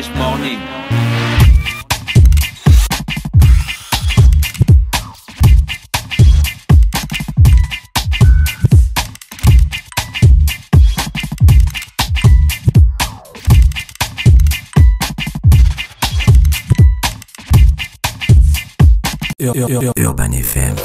Fresh Morning. Urban FM.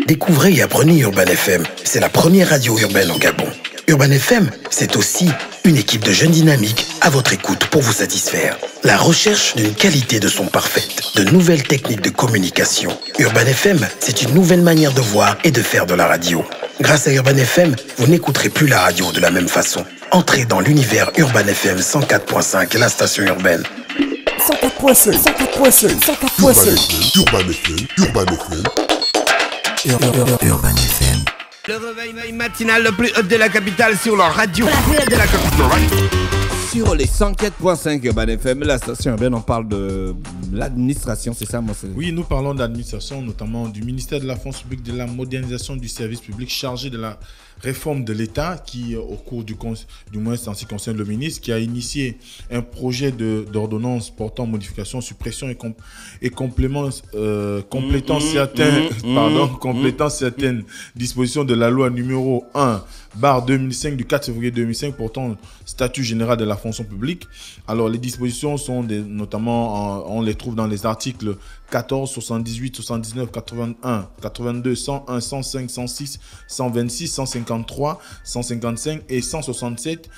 Découvrez et apprenez Urban FM. C'est la première radio urbaine en Gabon. Urban FM, c'est aussi une équipe de jeunes dynamiques à votre écoute pour vous satisfaire. La recherche d'une qualité de son parfaite, de nouvelles techniques de communication. Urban FM, c'est une nouvelle manière de voir et de faire de la radio. Grâce à Urban FM, vous n'écouterez plus la radio de la même façon. Entrez dans l'univers Urban FM 104.5, la station urbaine. 104.5, 104.5, 104.5. Urban FM, Urban FM. Urban FM. Le réveil matinal le plus haut de la capitale sur la radio. La plus haute de la capitale. Sur les 104.5 Urban FM, la station urbaine, on parle de l'administration, c'est ça, moi? Oui, nous parlons d'administration, notamment du ministère de la fonction publique, de la modernisation du service public, chargé de la réforme de l'État, qui, au cours du moins en ce qui concerne le ministre, qui a initié un projet d'ordonnance portant modification, suppression et complétant certaines dispositions de la loi numéro 1/2005 du 4 février 2005 portant statut général de la fonction publique. Alors, les dispositions sont notamment, on les trouve dans les articles 14, 78, 79, 81, 82, 101, 105, 106, 126, 153, 155 et 167,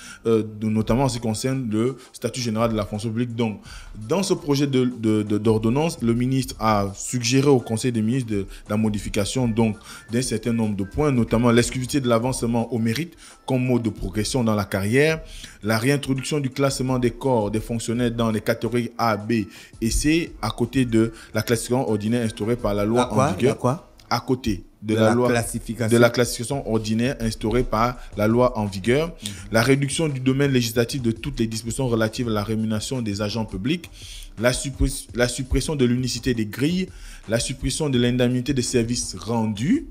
notamment en ce qui concerne le statut général de la fonction publique. Donc, dans ce projet d'ordonnance, le ministre a suggéré au Conseil des ministres de la modification d'un certain nombre de points, notamment l'exclusivité de l'avancement au mérite comme mode de progression dans la carrière, la réintroduction du classement des corps des fonctionnaires dans les catégories A, B et C, à côté de la classification ordinaire instaurée par la loi en vigueur. À côté de la classification ordinaire instaurée par la loi en vigueur, la réduction du domaine législatif de toutes les dispositions relatives à la rémunération des agents publics, la suppression de l'unicité des grilles, la suppression de l'indemnité des services rendus,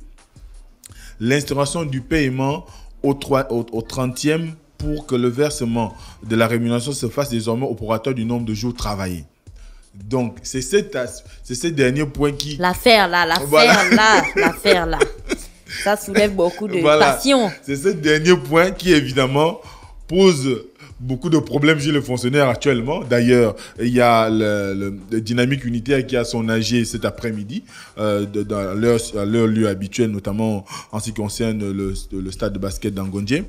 l'instauration du paiement au 30e pour que le versement de la rémunération se fasse désormais au prorata du nombre de jours travaillés. Donc, c'est ce dernier point qui... L'affaire là. Ça soulève beaucoup de passion. C'est ce dernier point qui, évidemment, pose beaucoup de problèmes chez les fonctionnaires actuellement. D'ailleurs, il y a le Dynamique Unitaire qui a son AG cet après-midi dans leur lieu habituel, notamment en ce qui concerne le stade de basket d'Awendje.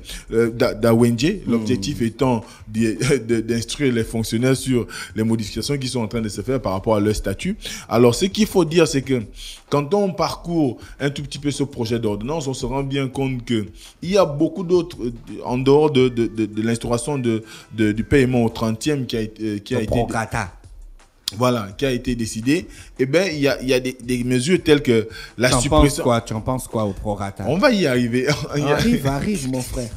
L'objectif étant d'instruire les fonctionnaires sur les modifications qui sont en train de se faire par rapport à leur statut. Alors, ce qu'il faut dire, c'est que quand on parcourt un tout petit peu ce projet d'ordonnance, on se rend bien compte qu'il y a beaucoup d'autres, en dehors de l'instauration du paiement au 30e qui a été décidé. Eh bien, il y a des mesures telles que la suppression... Tu en penses quoi au prorata? On va y arriver. Arrive, mon frère.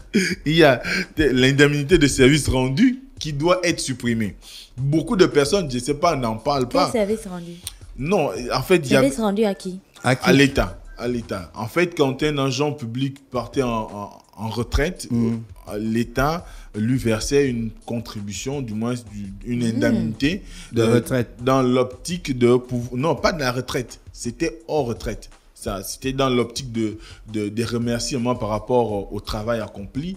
Il y a l'indemnité de service rendu qui doit être supprimée. Beaucoup de personnes, je ne sais pas, n'en parlent pas. Quel service rendu? Non, en fait, il y a... Service rendu à qui? À l'État. En fait, quand un agent public partait en retraite, l'État lui versait une contribution, du moins une indemnité de retraite. Dans l'optique de... Non, pas de la retraite. C'était hors retraite. C'était dans l'optique des remerciements par rapport au travail accompli,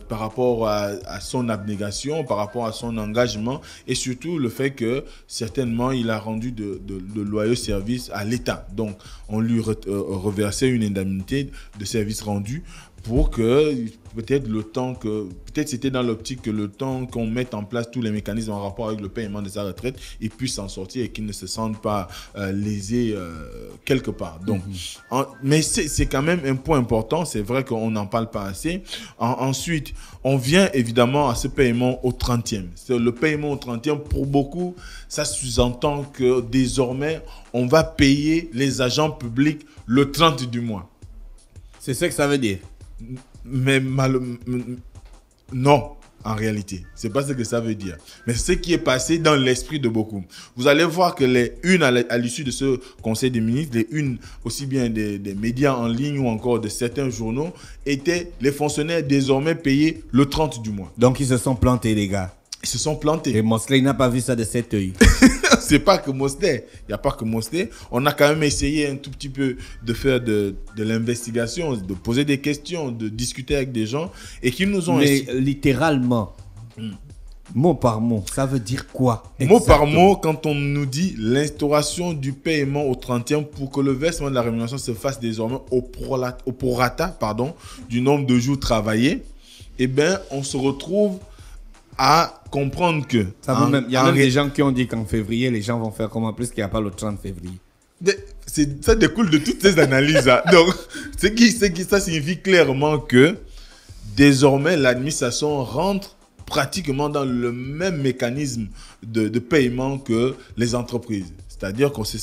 par rapport à son abnégation, par rapport à son engagement et surtout le fait que certainement il a rendu de loyaux services à l'État. Donc on lui reversait une indemnité de service rendu pour que peut-être c'était dans l'optique que le temps qu'on mette en place tous les mécanismes en rapport avec le paiement de sa retraite, il puisse s'en sortir et qu'il ne se sente pas lésé quelque part. Donc, mais c'est quand même un point important, c'est vrai qu'on n'en parle pas assez. Ensuite, on vient évidemment à ce paiement au 30e. Le paiement au 30e, pour beaucoup, ça sous-entend que désormais, on va payer les agents publics le 30 du mois. C'est ça que ça veut dire? Mais non, en réalité, c'est pas ce que ça veut dire. Mais ce qui est passé dans l'esprit de beaucoup. Vous allez voir que les unes à l'issue de ce Conseil des ministres, les unes aussi bien des médias en ligne ou encore de certains journaux, étaient les fonctionnaires désormais payés le 30 du mois. Donc ils se sont plantés, les gars. Ils se sont plantés. Et Mosley n'a pas vu ça de cet œil. C'est pas que Mosley. Il n'y a pas que Mosley. On a quand même essayé un tout petit peu de faire de l'investigation, de poser des questions, de discuter avec des gens et qui nous ont... Mais littéralement, mot par mot, ça veut dire quoi Mot par mot, quand on nous dit l'instauration du paiement au 30e pour que le versement de la rémunération se fasse désormais au prorata du nombre de jours travaillés, eh bien, on se retrouve à comprendre que... Il y a même des gens qui ont dit qu'en février, les gens vont faire comment plus qu'il n'y a pas le 30 février. Ça découle de toutes ces analyses. Donc, ça signifie clairement que désormais, l'administration rentre pratiquement dans le même mécanisme de paiement que les entreprises. C'est-à-dire que ce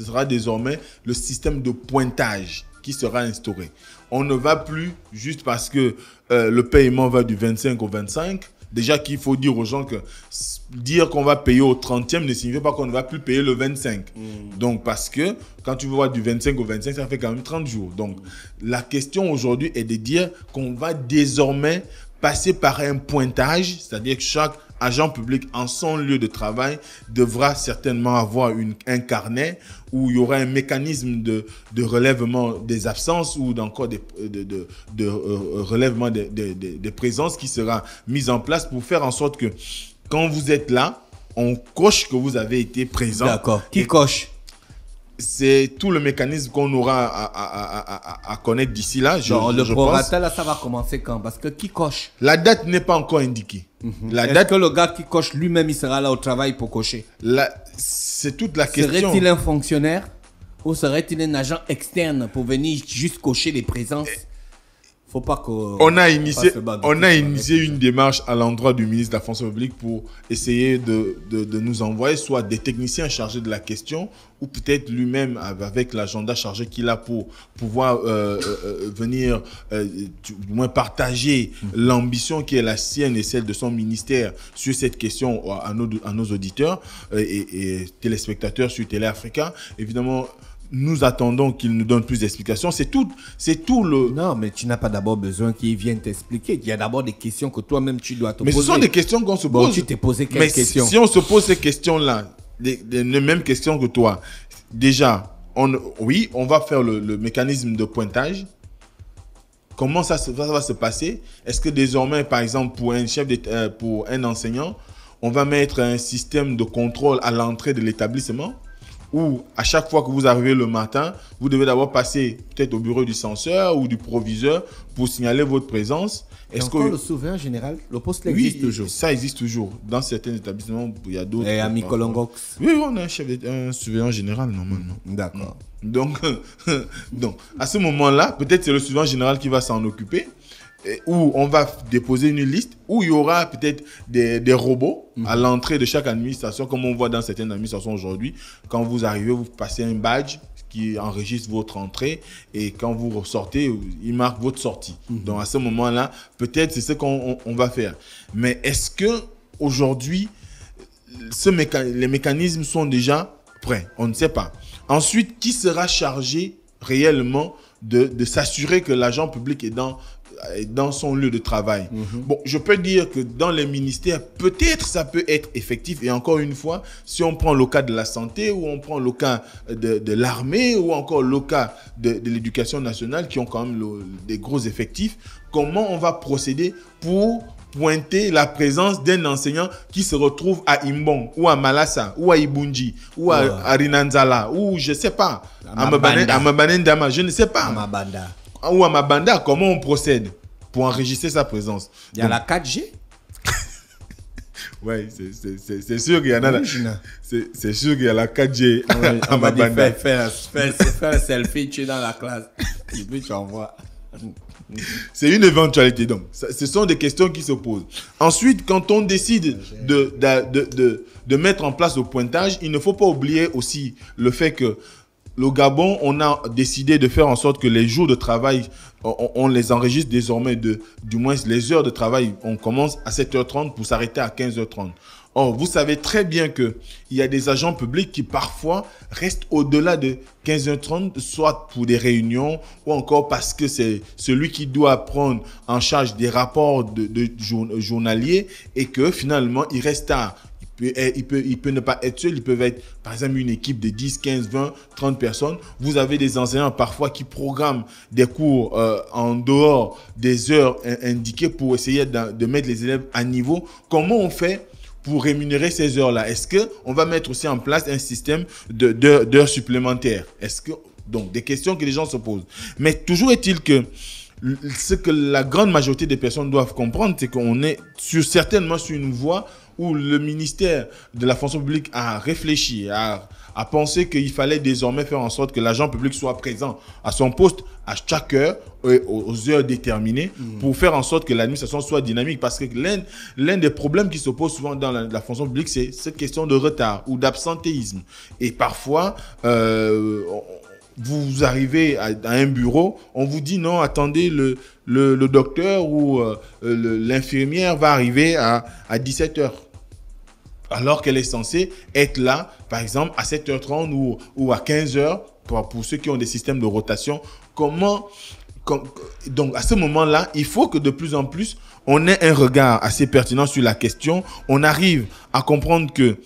sera désormais le système de pointage qui sera instauré. On ne va plus juste parce que le paiement va du 25 au 25. Déjà qu'il faut dire aux gens que dire qu'on va payer au 30e ne signifie pas qu'on ne va plus payer le 25. Donc, parce que quand tu vois du 25 au 25, ça fait quand même 30 jours. Donc, la question aujourd'hui est de dire qu'on va désormais passer par un pointage, c'est-à-dire que chaque agent public en son lieu de travail devra certainement avoir un carnet où il y aura un mécanisme de relèvement des absences ou encore de relèvement des présences qui sera mis en place pour faire en sorte que quand vous êtes là, on coche que vous avez été présent. D'accord. Qui coche? C'est tout le mécanisme qu'on aura à connaître d'ici là. Le prorata, là, ça va commencer quand? Parce que qui coche? La date n'est pas encore indiquée. Est-ce que le gars qui coche lui-même, il sera là au travail pour cocher? C'est toute la question. Serait-il un fonctionnaire ou serait-il un agent externe pour venir juste cocher les présences? Faut pas qu'on... On a initié une démarche à l'endroit du ministre de la fonction publique pour essayer de nous envoyer soit des techniciens chargés de la question ou peut-être lui-même avec l'agenda chargé qu'il a pour pouvoir venir du moins partager l'ambition qui est la sienne et celle de son ministère sur cette question à nos auditeurs et téléspectateurs sur Télé Africa. Évidemment, nous attendons qu'il nous donne plus d'explications. C'est tout le... Non, mais tu n'as pas d'abord besoin qu'il vienne t'expliquer. Il y a d'abord des questions que toi-même tu dois te poser. Mais ce sont des questions qu'on se pose. Tu t'es posé quelles questions? Si on se pose ces questions-là, les mêmes questions que toi, déjà, on va faire le mécanisme de pointage. Comment ça va se passer? Est-ce que désormais, par exemple, pour un enseignant, on va mettre un système de contrôle à l'entrée de l'établissement? Où à chaque fois que vous arrivez le matin, vous devez d'abord passer peut-être au bureau du censeur ou du proviseur pour signaler votre présence. Est-ce que le surveillant général, le poste existe toujours? Ça existe toujours. Dans certains établissements, il y a d'autres. Et à Mikolongox? Oui, on a un surveillant général normalement. D'accord. Donc, à ce moment-là, peut-être c'est le surveillant général qui va s'en occuper. Où on va déposer une liste, où il y aura peut-être des robots à l'entrée de chaque administration, comme on voit dans certaines administrations aujourd'hui. Quand vous arrivez, vous passez un badge qui enregistre votre entrée et quand vous ressortez, il marque votre sortie. Donc à ce moment-là, peut-être c'est ce qu'on va faire. Mais est-ce que aujourd'hui, les mécanismes sont déjà prêts? On ne sait pas. Ensuite, qui sera chargé réellement de s'assurer que l'agent public est dans son lieu de travail? Bon, je peux dire que dans les ministères, peut-être ça peut être effectif. Et encore une fois, si on prend le cas de la santé, ou on prend le cas de l'armée, ou encore le cas de l'éducation nationale, qui ont quand même des gros effectifs, comment on va procéder pour pointer la présence d'un enseignant qui se retrouve à Imbong, ou à Malassa, ou à Ibunji, ou à Rinanzala, ou je ne sais pas, à Mabanendama, je ne sais pas. Ou à Mabanda, comment on procède pour enregistrer sa présence? Il y a la 4G. Oui, c'est sûr qu'il y en a. C'est sûr qu'il y a la 4G à Mabanda. Faire un selfie, tu es dans la classe. Et puis tu envoies. C'est une éventualité. Donc, ce sont des questions qui se posent. Ensuite, quand on décide de mettre en place le pointage, il ne faut pas oublier aussi le fait que le Gabon, on a décidé de faire en sorte que les jours de travail, on les enregistre désormais du moins les heures de travail. On commence à 7h30 pour s'arrêter à 15h30. Or, vous savez très bien qu'il y a des agents publics qui parfois restent au-delà de 15h30, soit pour des réunions ou encore parce que c'est celui qui doit prendre en charge des rapports de journaliers et que finalement, il reste tard. Il peut ne pas être seul, ils peuvent être par exemple une équipe de 10, 15, 20, 30 personnes. Vous avez des enseignants parfois qui programment des cours en dehors des heures indiquées pour essayer de mettre les élèves à niveau. Comment on fait pour rémunérer ces heures-là? Est-ce qu'on va mettre aussi en place un système d'heures supplémentaires? Donc, des questions que les gens se posent. Mais toujours est-il que ce que la grande majorité des personnes doivent comprendre, c'est qu'on est certainement sur une voie où le ministère de la fonction publique a réfléchi, a pensé qu'il fallait désormais faire en sorte que l'agent public soit présent à son poste à chaque heure, aux heures déterminées, pour faire en sorte que l'administration soit dynamique. Parce que l'un des problèmes qui se pose souvent dans la fonction publique, c'est cette question de retard ou d'absentéisme. Et parfois, vous arrivez à un bureau, on vous dit non, attendez, le docteur ou l'infirmière va arriver à 17h. Alors qu'elle est censée être là, par exemple, à 7h30 ou à 15h, pour ceux qui ont des systèmes de rotation. Donc, à ce moment-là, il faut que de plus en plus, on ait un regard assez pertinent sur la question. On arrive à comprendre que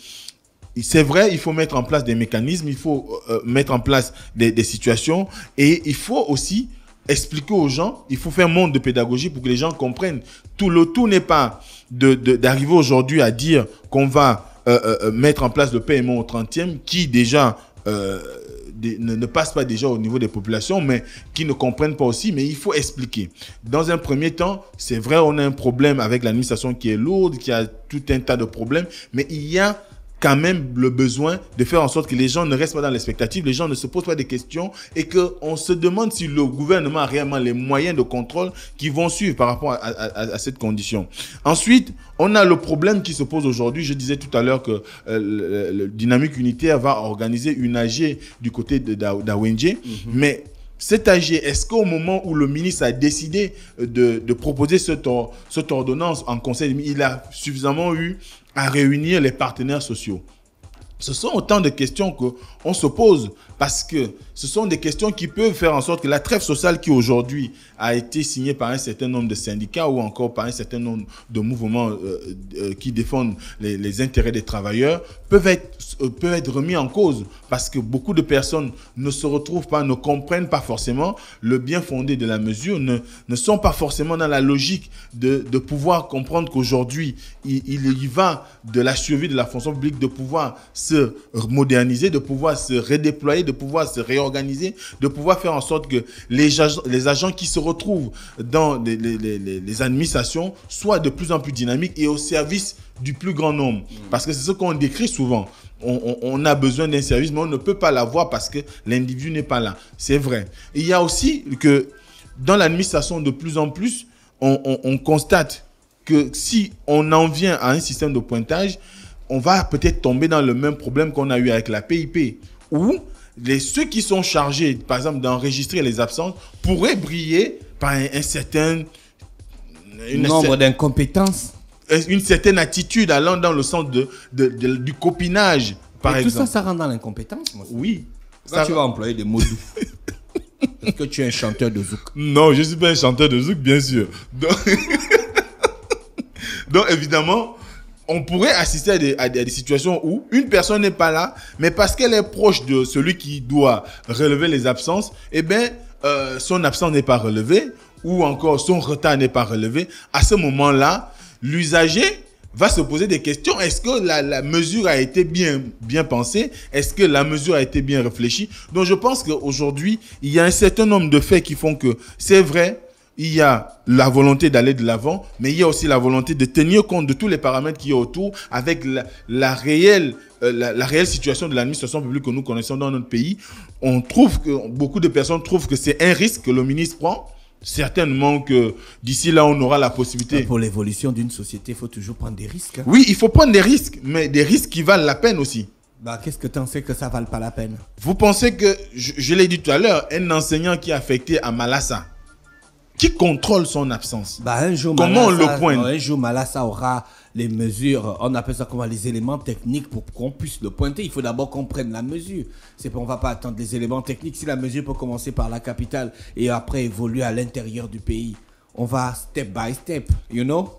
c'est vrai, il faut mettre en place des mécanismes, il faut mettre en place des situations et il faut aussi expliquer aux gens, il faut faire montre de pédagogie pour que les gens comprennent. Le tout n'est pas d'arriver aujourd'hui à dire qu'on va mettre en place le paiement au 30e qui déjà ne passe pas déjà au niveau des populations, mais qui ne comprennent pas aussi, mais il faut expliquer. Dans un premier temps, c'est vrai, on a un problème avec l'administration qui est lourde, qui a tout un tas de problèmes, mais il y a quand même le besoin de faire en sorte que les gens ne restent pas dans l'expectative, les gens ne se posent pas des questions et qu'on se demande si le gouvernement a réellement les moyens de contrôle qui vont suivre par rapport à cette condition. Ensuite, on a le problème qui se pose aujourd'hui. Je disais tout à l'heure que le Dynamique Unitaire va organiser une AG du côté d'Awendje, mais cette AG, est-ce qu'au moment où le ministre a décidé de proposer cette ordonnance en conseil, il a suffisamment eu à réunir les partenaires sociaux? Ce sont autant de questions qu'on se pose parce que ce sont des questions qui peuvent faire en sorte que la trêve sociale qui aujourd'hui a été signée par un certain nombre de syndicats ou encore par un certain nombre de mouvements qui défendent les intérêts des travailleurs peuvent être remis en cause parce que beaucoup de personnes ne se retrouvent pas, ne comprennent pas forcément le bien fondé de la mesure, ne sont pas forcément dans la logique de pouvoir comprendre qu'aujourd'hui, il y va de la survie de la fonction publique, de pouvoir se moderniser, de pouvoir se redéployer, de pouvoir se réorganiser, de pouvoir faire en sorte que les agents qui se retrouvent dans les administrations soient de plus en plus dynamiques et au service du plus grand nombre. Parce que c'est ce qu'on décrit souvent. On a besoin d'un service, mais on ne peut pas l'avoir parce que l'individu n'est pas là. C'est vrai. Il y a aussi que dans l'administration, de plus en plus, on constate que si on en vient à un système de pointage, on va peut-être tomber dans le même problème qu'on a eu avec la PIP, où ceux qui sont chargés, par exemple, d'enregistrer les absences, pourraient briller par un certain nombre d'incompétences. Une certaine attitude allant dans le sens du copinage, par exemple. Tout ça rentre dans l'incompétence, moi. Oui. Quand tu vas employer des mots doux. Est-ce que tu es un chanteur de zouk? Non, je ne suis pas un chanteur de zouk, bien sûr. Donc évidemment, on pourrait assister à des situations où une personne n'est pas là, mais parce qu'elle est proche de celui qui doit relever les absences, eh bien, son absence n'est pas relevée, ou encore son retard n'est pas relevé. À ce moment-là, l'usager va se poser des questions. Est-ce que la mesure a été bien pensée? Est-ce que la mesure a été bien réfléchie? Donc, je pense qu'aujourd'hui, il y a un certain nombre de faits qui font que c'est vrai, il y a la volonté d'aller de l'avant, mais il y a aussi la volonté de tenir compte de tous les paramètres qui y a autour avec la réelle situation de l'administration publique que nous connaissons dans notre pays. On trouve que beaucoup de personnes trouvent que c'est un risque que le ministre prend. Certainement que d'ici là, on aura la possibilité. Pour l'évolution d'une société, il faut toujours prendre des risques. Oui, il faut prendre des risques, mais des risques qui valent la peine aussi. Qu'est-ce que tu en sais que ça ne vale pas la peine? Vous pensez que, je l'ai dit tout à l'heure, un enseignant qui est affecté à Malassa, qui contrôle son absence? Un jour, comment on le pointe? Un jour, Malassa aura les mesures, on appelle ça comment, les éléments techniques pour qu'on puisse le pointer. Il faut d'abord qu'on prenne la mesure. On ne va pas attendre les éléments techniques. Si la mesure peut commencer par la capitale et après évoluer à l'intérieur du pays, on va step by step, you know?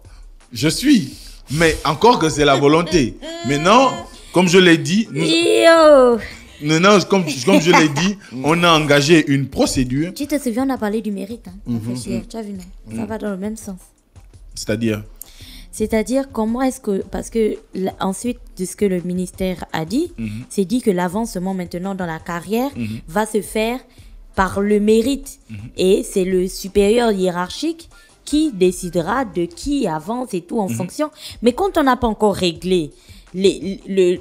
Je suis, mais encore que c'est la volonté. Maintenant, comme je l'ai dit, non, comme je l'ai dit, on a engagé une procédure. Tu te souviens, on a parlé du mérite. Hein, tu as vu, non? Ça va dans le même sens. C'est-à-dire, comment est-ce que... Parce que ensuite de ce que le ministère a dit, c'est dit que l'avancement maintenant dans la carrière va se faire par le mérite. Et c'est le supérieur hiérarchique qui décidera de qui avance et tout en fonction. Mais quand on n'a pas encore réglé la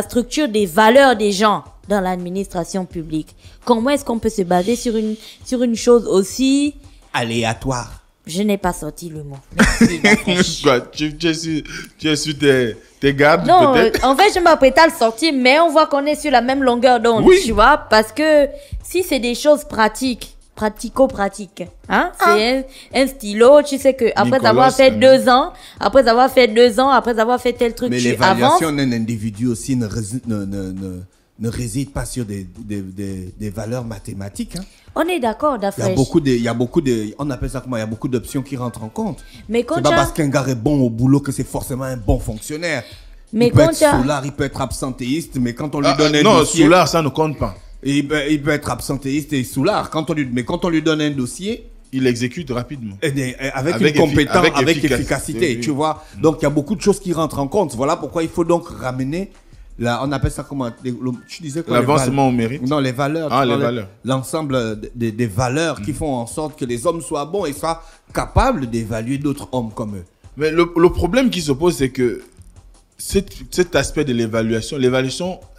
structure des valeurs des gens dans l'administration publique, comment est-ce qu'on peut se baser sur une chose aussi... aléatoire? Je n'ai pas sorti le mot. Merci. Quoi, tu es sur tes gardes, non, peut-être? En fait, je m'apprête à le sortir, mais on voit qu'on est sur la même longueur d'onde, tu vois, parce que si c'est des choses pratico-pratiques, hein, c'est un stylo, tu sais que après avoir fait 2 ans, après avoir fait tel truc, mais tu avances. Mais l'évaluation d'un individu aussi ne réside pas sur des valeurs mathématiques, hein. On est d'accord, Dafresh. Il y a beaucoup de, on appelle ça comment? Il y a beaucoup d'options qui rentrent en compte. Mais quand c'est pas parce qu'un gars est bon au boulot que c'est forcément un bon fonctionnaire. Mais il peut être soulard, il peut être absentéiste, mais quand on lui donne un dossier... Non, soulard, ça ne compte pas. Il peut être absentéiste et soulard. Mais quand on lui donne un dossier... Il exécute rapidement. Avec une compétence, avec efficacité, oui. tu vois. Donc, il y a beaucoup de choses qui rentrent en compte. Voilà pourquoi il faut donc ramener... on appelle ça comment? Tu disais quoi? L'avancement au mérite. Non, les valeurs. Les valeurs. L'ensemble des valeurs qui font en sorte que les hommes soient bons et soient capables d'évaluer d'autres hommes comme eux. Mais le problème qui se pose, c'est que cet aspect de l'évaluation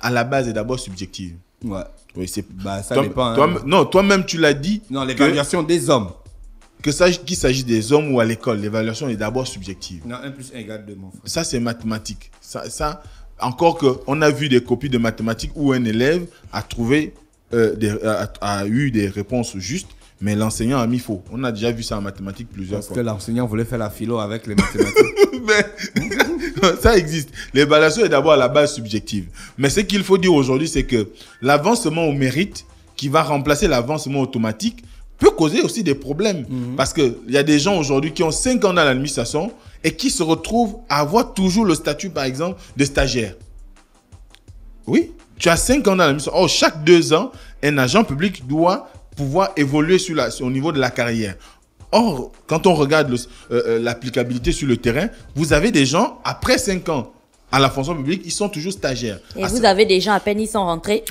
à la base est d'abord subjective. Ouais. Oui, ça dépend. Toi-même, tu l'as dit. Non, l'évaluation des hommes. Qu'il s'agisse des hommes ou à l'école, l'évaluation est d'abord subjective. Non, 1 + 1 = 2, mon frère. Ça, c'est mathématique. Ça encore qu'on a vu des copies de mathématiques où un élève a trouvé, a eu des réponses justes, mais l'enseignant a mis faux. On a déjà vu ça en mathématiques plusieurs fois. Parce que l'enseignant voulait faire la philo avec les mathématiques. Mais ça existe. L'évaluation est d'abord à la base subjective. Mais ce qu'il faut dire aujourd'hui, c'est que l'avancement au mérite, qui va remplacer l'avancement automatique, peut causer aussi des problèmes. Parce qu'il y a des gens aujourd'hui qui ont 5 ans dans l'administration et qui se retrouvent à avoir toujours le statut, par exemple, de stagiaire. Oui, tu as 5 ans dans l'administration. Or, chaque 2 ans, un agent public doit pouvoir évoluer au niveau de la carrière. Or, quand on regarde l'applicabilité sur le terrain, vous avez des gens, après 5 ans à la fonction publique, ils sont toujours stagiaires. Et vous avez des gens, à peine ils sont rentrés.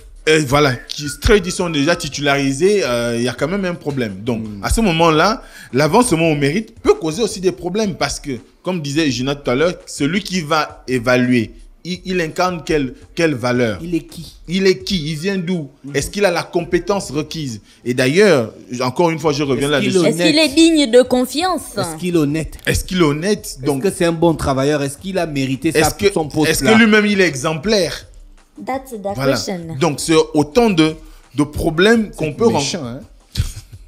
Voilà, ils sont déjà titularisés, il y a quand même un problème. Donc, à ce moment-là, l'avancement au mérite peut causer aussi des problèmes parce que, comme disait Gina tout à l'heure, celui qui va évaluer, il incarne quelle valeur? Il est qui? Il vient d'où? Est-ce qu'il a la compétence requise? Et d'ailleurs, encore une fois, je reviens là-dessus. Est-ce qu'il est digne de confiance? Est-ce qu'il est honnête? Donc, est-ce que c'est un bon travailleur? Est-ce qu'il a mérité son poste-là? Est-ce que lui-même, il est exemplaire? That's the question. Donc, c'est autant de problèmes qu'on peut rencontrer. Hein?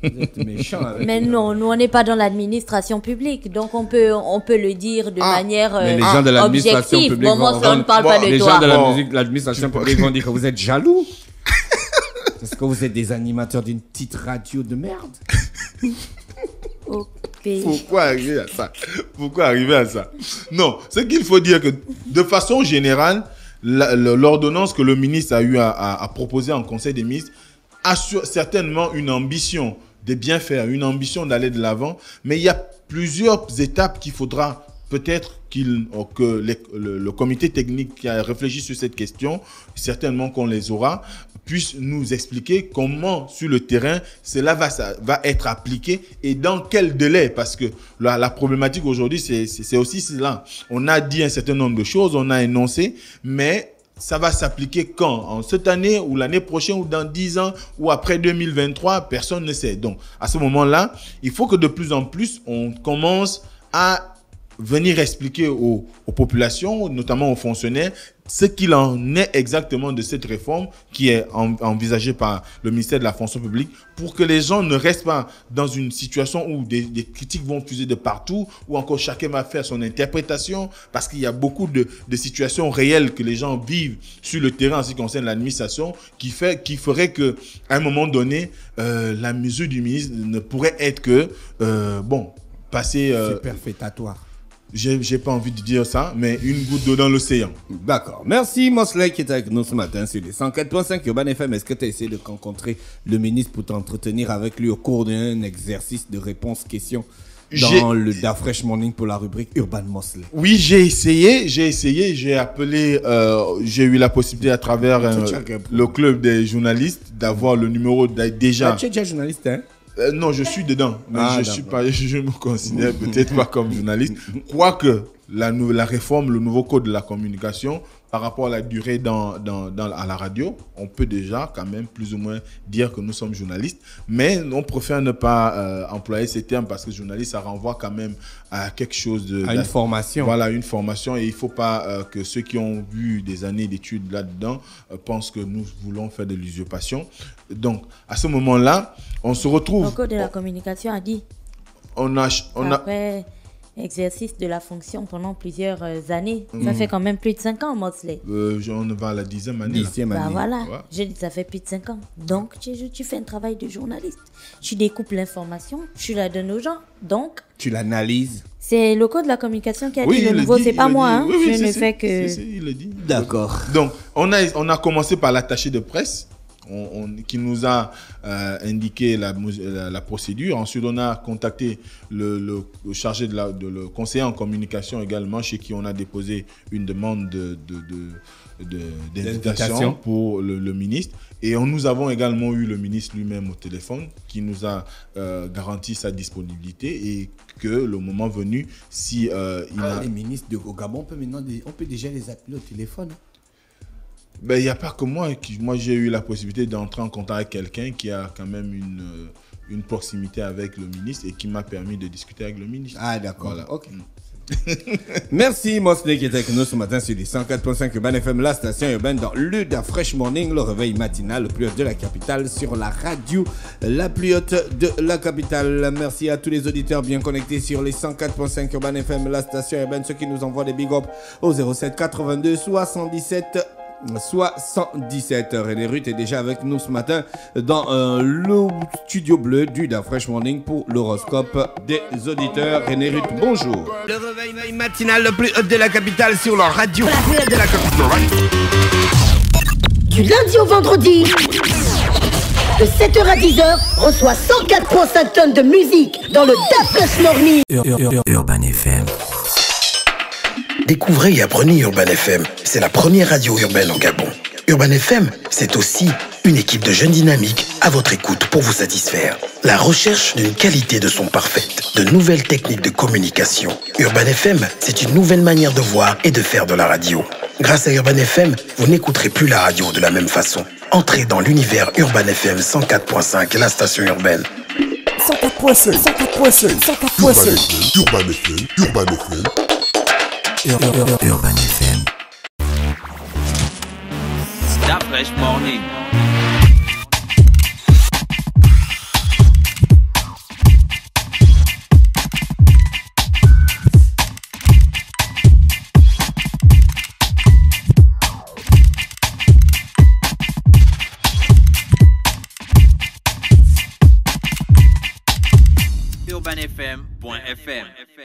Vous êtes méchant avec mais non, nous on n'est pas dans l'administration publique, donc on peut le dire de manière mais les gens de l'administration objective. Publique on ne parle pas de les toi. Les gens de l'administration publique vont dire que vous êtes jaloux. Est-ce que vous êtes des animateurs d'une petite radio de merde? Pourquoi arriver à ça? Non, ce qu'il faut dire que de façon générale, l'ordonnance que le ministre a eu à proposer en Conseil des ministres assure certainement une ambition de bien faire, une ambition d'aller de l'avant, mais il y a plusieurs étapes qu'il faudra peut-être que le comité technique qui a réfléchi sur cette question, certainement qu'on les aura, puisse nous expliquer comment sur le terrain cela va être appliqué et dans quel délai, parce que la problématique aujourd'hui c'est aussi cela. On a dit un certain nombre de choses, on a énoncé, mais ça va s'appliquer quand? En cette année ou l'année prochaine ou dans 10 ans ou après 2023, personne ne sait. Donc, à ce moment-là, il faut que de plus en plus, on commence à venir expliquer aux populations, notamment aux fonctionnaires, ce qu'il en est exactement de cette réforme qui est envisagée par le ministère de la fonction publique, pour que les gens ne restent pas dans une situation où des critiques vont fuser de partout, où encore chacun va faire son interprétation, parce qu'il y a beaucoup de situations réelles que les gens vivent sur le terrain en ce qui concerne l'administration, qui ferait que à un moment donné, la mesure du ministre ne pourrait être que passer superfétatoire. J'ai pas envie de dire ça, mais une goutte d'eau dans l'océan. D'accord. Merci Mosley qui est avec nous ce matin sur les 104.5 Urban FM. Est-ce que tu as essayé de rencontrer le ministre pour t'entretenir avec lui au cours d'un exercice de réponse-question dans le Da Fresh Morning pour la rubrique Urban Mosley? Oui, j'ai essayé, j'ai appelé, j'ai eu la possibilité à travers le club des journalistes d'avoir le numéro déjà. Tu es déjà journaliste, hein? Non, je suis dedans, mais je me considère peut-être pas comme journaliste. Quoique la réforme, le nouveau code de la communication, par rapport à la durée à la radio, on peut déjà quand même plus ou moins dire que nous sommes journalistes, mais on préfère ne pas employer ces termes parce que journaliste, ça renvoie quand même à quelque chose à une formation. Voilà, une formation, et il ne faut pas que ceux qui ont vu des années d'études là-dedans pensent que nous voulons faire de l'usurpation. Donc, à ce moment-là, on se retrouve... Le code de la communication a dit. Après exercice de la fonction pendant plusieurs années. Ça fait quand même plus de 5 ans, Mosley. On va à la 10e année. Voilà, ouais. J'ai dit ça fait plus de 5 ans. Donc, tu fais un travail de journaliste. Tu découpes l'information, tu la donnes aux gens. Donc, tu l'analyses. C'est le code de la communication qui a dit le nouveau, c'est pas moi. Hein. Oui, je ne fais que... il le dit. D'accord. Donc, on a commencé par l'attaché de presse. Qui nous a indiqué la procédure. Ensuite, on a contacté le chargé le conseiller en communication également, chez qui on a déposé une demande d'invitation pour le ministre. Et nous avons également eu le ministre lui-même au téléphone, qui nous a garanti sa disponibilité et que le moment venu, si les ministres au Gabon, on peut déjà les appeler au téléphone. Ben, il n'y a pas que moi. Moi, j'ai eu la possibilité d'entrer en contact avec quelqu'un qui a quand même une proximité avec le ministre et qui m'a permis de discuter avec le ministre. Ah, d'accord. Voilà. Ok. Merci Mosley qui est avec nous ce matin sur les 104.5 Urban FM, la station urbaine dans le Da Fresh Morning, le réveil matinal le plus haut de la capitale sur la radio la plus haute de la capitale. Merci à tous les auditeurs bien connectés sur les 104.5 Urban FM, la station urbaine, ceux qui nous envoient des big ups au 07 82 77 René Ruth est déjà avec nous ce matin dans le studio bleu du Da Fresh Morning pour l'horoscope des auditeurs. René Ruth, bonjour. Le réveil matinal le plus haut de la capitale sur la radio la plus haute de la capitale. Du lundi au vendredi, de 7h à 10h, reçoit 104.5 tonnes de musique dans le Da Fresh Morning. Urban FM. Découvrez et apprenez Urban FM. C'est la première radio urbaine en Gabon. Urban FM, c'est aussi une équipe de jeunes dynamiques à votre écoute pour vous satisfaire. La recherche d'une qualité de son parfaite, de nouvelles techniques de communication. Urban FM, c'est une nouvelle manière de voir et de faire de la radio. Grâce à Urban FM, vous n'écouterez plus la radio de la même façon. Entrez dans l'univers Urban FM 104.5, la station urbaine. 104.5, 104.5, 104.5. Urban FM, Urban FM. Urban FM. Da Fresh Morning. UrbanFM.fm